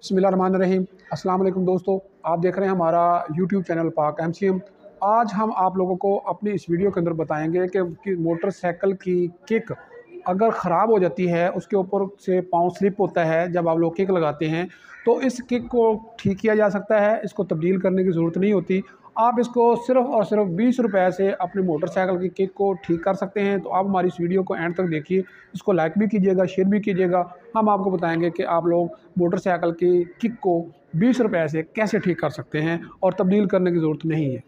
बिस्मिल्लाहिर्रहमानिर्रहीम। अस्सलाम वालेकुम दोस्तों, आप देख रहे हैं हमारा यूट्यूब चैनल पाक MCM। आज हम आप लोगों को अपनी इस वीडियो के अंदर बताएंगे कि मोटरसाइकिल की किक अगर ख़राब हो जाती है, उसके ऊपर से पाँव स्लिप होता है जब आप लोग किक लगाते हैं, तो इस किक को ठीक किया जा सकता है। इसको तब्दील करने की ज़रूरत नहीं होती। आप इसको सिर्फ़ और सिर्फ 20 रुपए से अपनी मोटरसाइकिल की किक को ठीक कर सकते हैं। तो आप हमारी इस वीडियो को एंड तक देखिए, इसको लाइक भी कीजिएगा, शेयर भी कीजिएगा। हम आपको बताएंगे कि आप लोग मोटरसाइकिल की किक को 20 रुपए से कैसे ठीक कर सकते हैं और तब्दील करने की ज़रूरत नहीं है।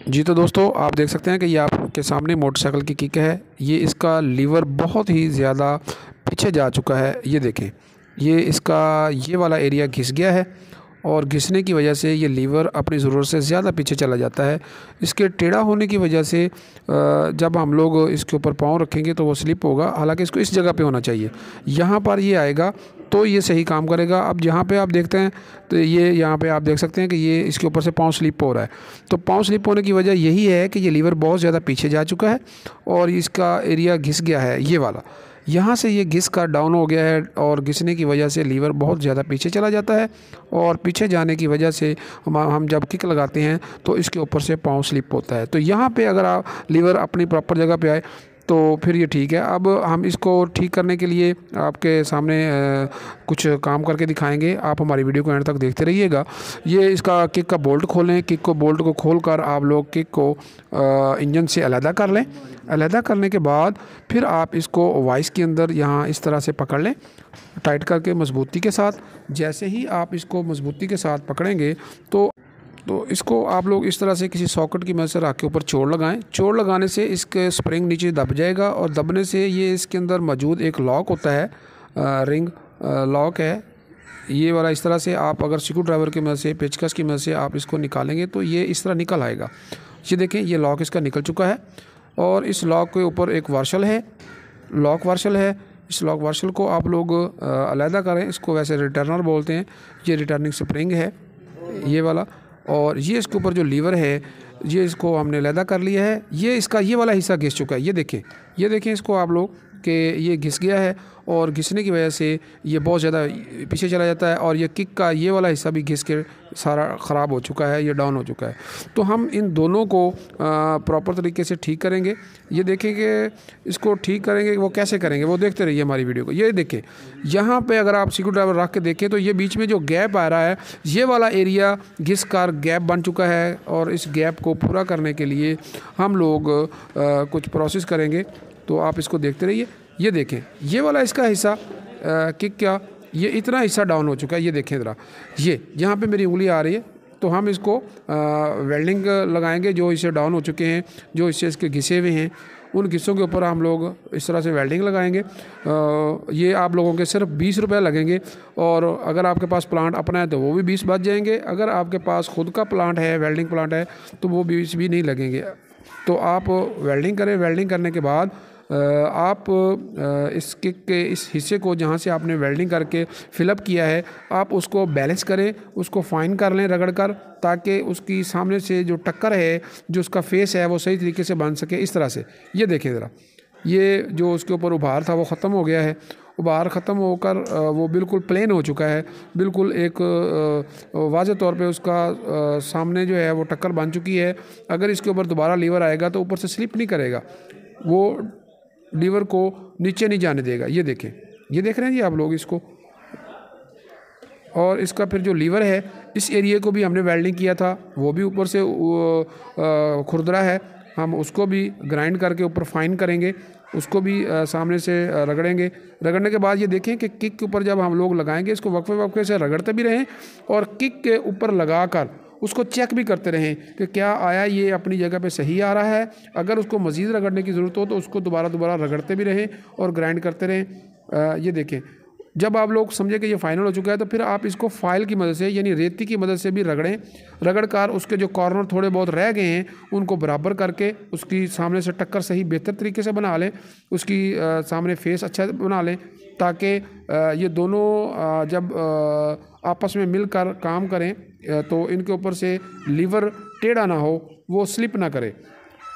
जी तो दोस्तों, आप देख सकते हैं कि ये आपके सामने मोटरसाइकिल की किक है। ये इसका लीवर बहुत ही ज़्यादा पीछे जा चुका है। ये देखें, ये इसका ये वाला एरिया घिस गया है और घिसने की वजह से ये लीवर अपनी ज़रूरत से ज़्यादा पीछे चला जाता है। इसके टेढ़ा होने की वजह से जब हम लोग इसके ऊपर पाँव रखेंगे तो वो स्लिप होगा। हालांकि इसको इस जगह पे होना चाहिए, यहाँ पर ये आएगा तो ये सही काम करेगा। अब यहाँ पे आप देखते हैं तो ये यहाँ पे आप देख सकते हैं कि ये इसके ऊपर से पाँव स्लिप हो रहा है। तो पाँव स्लिप होने की वजह यही है कि ये लीवर बहुत ज़्यादा पीछे जा चुका है और इसका एरिया घिस गया है। ये वाला यहाँ से ये घिस का डाउन हो गया है और घिसने की वजह से लीवर बहुत ज़्यादा पीछे चला जाता है और पीछे जाने की वजह से हम जब किक लगाते हैं तो इसके ऊपर से पाँव स्लिप होता है। तो यहाँ पे अगर आप लीवर अपनी प्रॉपर जगह पे आए तो फिर ये ठीक है। अब हम इसको ठीक करने के लिए आपके सामने कुछ काम करके दिखाएंगे। आप हमारी वीडियो को एंड तक देखते रहिएगा। ये इसका किक का बोल्ट खोलें। किक को बोल्ट को खोलकर आप लोग किक को इंजन से अलहदा कर लें। अलहदा करने के बाद फिर आप इसको वाइस के अंदर यहाँ इस तरह से पकड़ लें, टाइट करके मजबूती के साथ। जैसे ही आप इसको मजबूती के साथ पकड़ेंगे तो इसको आप लोग इस तरह से किसी सॉकेट की मदद से रख के ऊपर चोड़ लगाएं। चोड़ लगाने से इसके स्प्रिंग नीचे दब जाएगा और दबने से ये इसके अंदर मौजूद एक लॉक होता है, रिंग लॉक है ये वाला। इस तरह से आप अगर स्क्रू ड्राइवर की मदद से, पेचकस की मदद से आप इसको निकालेंगे तो ये इस तरह निकल आएगा। ये देखें, ये लॉक इसका निकल चुका है और इस लॉक के ऊपर एक वार्शल है, लॉक वार्शल है। इस लॉक वार्शल को आप लोग अलहदा करें। इसको वैसे रिटर्नर बोलते हैं। ये रिटर्निंग स्प्रिंग है ये वाला, और ये इसके ऊपर जो लीवर है ये इसको हमने अलहदा कर लिया है। ये इसका ये वाला हिस्सा घिस चुका है। ये देखें इसको आप लोग कि ये घिस गया है और घिसने की वजह से ये बहुत ज़्यादा पीछे चला जाता है और ये किक का ये वाला हिस्सा भी घिस के सारा ख़राब हो चुका है, ये डाउन हो चुका है। तो हम इन दोनों को प्रॉपर तरीके से ठीक करेंगे। ये देखें कि इसको ठीक करेंगे, वो कैसे करेंगे वो देखते रहिए हमारी वीडियो को। ये देखें, यहाँ पे अगर आप स्क्रू ड्राइवर रख के देखें तो ये बीच में जो गैप आ रहा है, ये वाला एरिया घिस कर गैप बन चुका है और इस गैप को पूरा करने के लिए हम लोग कुछ प्रोसेस करेंगे। तो आप इसको देखते रहिए। ये देखें, ये वाला इसका हिस्सा किक क्या, ये इतना हिस्सा डाउन हो चुका है। ये देखें ज़रा, ये यहाँ पे मेरी उंगली आ रही है। तो हम इसको वेल्डिंग लगाएंगे। जो हिस्से डाउन हो चुके हैं, जो हिस्से इसके घिसे हुए हैं, उन घिसों के ऊपर हम लोग इस तरह से वेल्डिंग लगाएंगे। ये आप लोगों के सिर्फ 20 रुपए लगेंगे और अगर आपके पास प्लांट अपना है तो वो भी 20 बच जाएंगे। अगर आपके पास खुद का प्लांट है, वेल्डिंग प्लांट है, तो वो 20 भी नहीं लगेंगे। तो आप वेल्डिंग करें। वेल्डिंग करने के बाद आप इस किक के इस हिस्से को जहाँ से आपने वेल्डिंग करके फिलअप किया है, आप उसको बैलेंस करें, उसको फाइन कर लें रगड़ कर, ताकि उसकी सामने से जो टक्कर है, जो उसका फेस है, वो सही तरीके से बन सके। इस तरह से ये देखें ज़रा, ये जो उसके ऊपर उभार था वो ख़त्म हो गया है। उभार ख़त्म होकर वो बिल्कुल प्लेन हो चुका है। बिल्कुल एक वाज़ेह तौर पे उसका सामने जो है वो टक्कर बन चुकी है। अगर इसके ऊपर दोबारा लीवर आएगा तो ऊपर से स्लिप नहीं करेगा, वो लीवर को नीचे नहीं जाने देगा। ये देखें, ये देख रहे हैं जी आप लोग इसको। और इसका फिर जो लीवर है, इस एरिया को भी हमने वेल्डिंग किया था, वो भी ऊपर से खुरदरा है। हम उसको भी ग्राइंड करके ऊपर फाइन करेंगे, उसको भी सामने से रगड़ेंगे। रगड़ने के बाद ये देखें कि किक के ऊपर जब हम लोग लगाएंगे, इसको वक्फे वक्फे से रगड़ते भी रहें और किक के ऊपर लगाकर उसको चेक भी करते रहें कि क्या आया, ये अपनी जगह पे सही आ रहा है। अगर उसको मज़ीद रगड़ने की ज़रूरत हो तो उसको दोबारा रगड़ते भी रहें और ग्राइंड करते रहें। ये देखें, जब आप लोग समझे कि ये फाइनल हो चुका है तो फिर आप इसको फाइल की मदद से, यानी रेती की मदद से भी रगड़ें। रगड़ कर उसके जो कॉर्नर थोड़े बहुत रह गए हैं उनको बराबर करके उसकी सामने से टक्कर सही बेहतर तरीके से बना लें, उसकी सामने फेस अच्छा बना लें, ताकि ये दोनों जब आपस में मिलकर काम करें तो इनके ऊपर से लीवर टेढ़ा ना हो, वो स्लिप ना करे।